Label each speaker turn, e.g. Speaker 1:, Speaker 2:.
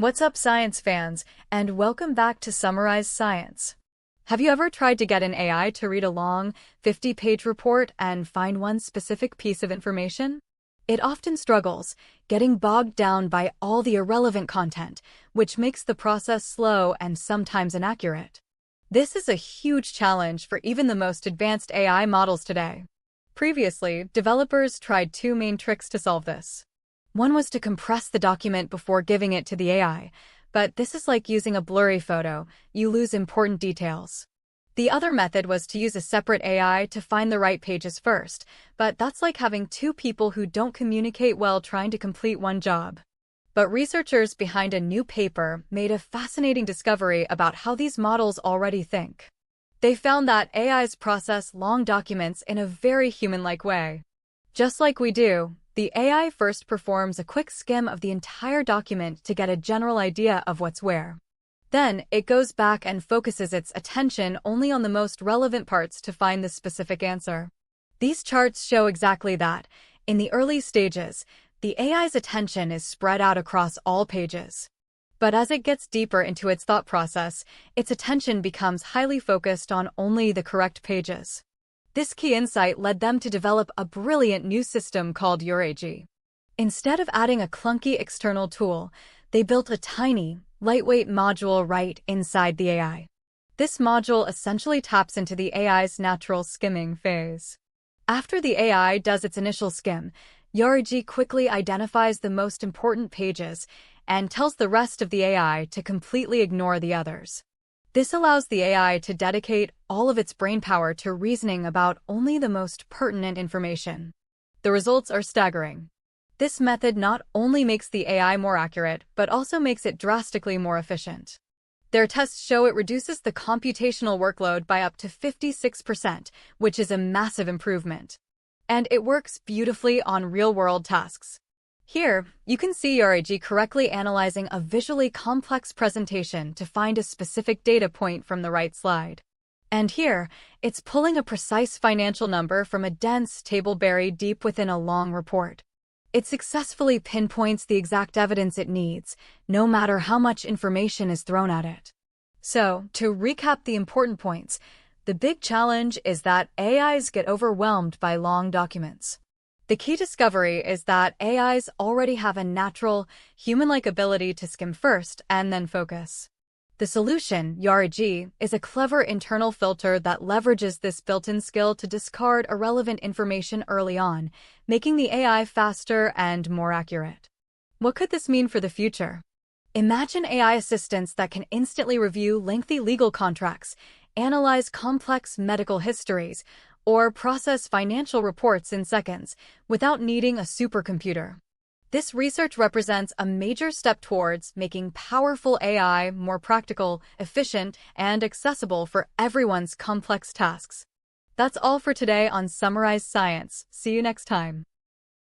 Speaker 1: What's up, science fans, and welcome back to Summarize Science. Have you ever tried to get an AI to read a long, 50-page report and find one specific piece of information? It often struggles, getting bogged down by all the irrelevant content, which makes the process slow and sometimes inaccurate. This is a huge challenge for even the most advanced AI models today. Previously, developers tried two main tricks to solve this. One was to compress the document before giving it to the AI, but this is like using a blurry photo. You lose important details. The other method was to use a separate AI to find the right pages first, but that's like having two people who don't communicate well trying to complete one job. But researchers behind a new paper made a fascinating discovery about how these models already think. They found that AIs process long documents in a very human-like way. Just like we do, the AI first performs a quick skim of the entire document to get a general idea of what's where. Then, it goes back and focuses its attention only on the most relevant parts to find the specific answer. These charts show exactly that. In the early stages, the AI's attention is spread out across all pages. But as it gets deeper into its thought process, its attention becomes highly focused on only the correct pages. This key insight led them to develop a brilliant new system called URaG. Instead of adding a clunky external tool, they built a tiny, lightweight module right inside the AI. This module essentially taps into the AI's natural skimming phase. After the AI does its initial skim, URaG quickly identifies the most important pages and tells the rest of the AI to completely ignore the others. This allows the AI to dedicate all of its brainpower to reasoning about only the most pertinent information. The results are staggering. This method not only makes the AI more accurate, but also makes it drastically more efficient. Their tests show it reduces the computational workload by up to 56%, which is a massive improvement. And it works beautifully on real-world tasks. Here, you can see URaG correctly analyzing a visually complex presentation to find a specific data point from the right slide. And here, it's pulling a precise financial number from a dense table buried deep within a long report. It successfully pinpoints the exact evidence it needs, no matter how much information is thrown at it. So, to recap the important points, the big challenge is that AIs get overwhelmed by long documents. The key discovery is that AIs already have a natural, human-like ability to skim first and then focus. The solution, URaG, is a clever internal filter that leverages this built-in skill to discard irrelevant information early on, making the AI faster and more accurate. What could this mean for the future? Imagine AI assistants that can instantly review lengthy legal contracts, analyze complex medical histories, or process financial reports in seconds without needing a supercomputer. This research represents a major step towards making powerful AI more practical, efficient, and accessible for everyone's complex tasks. That's all for today on Summarize Science. See you next time.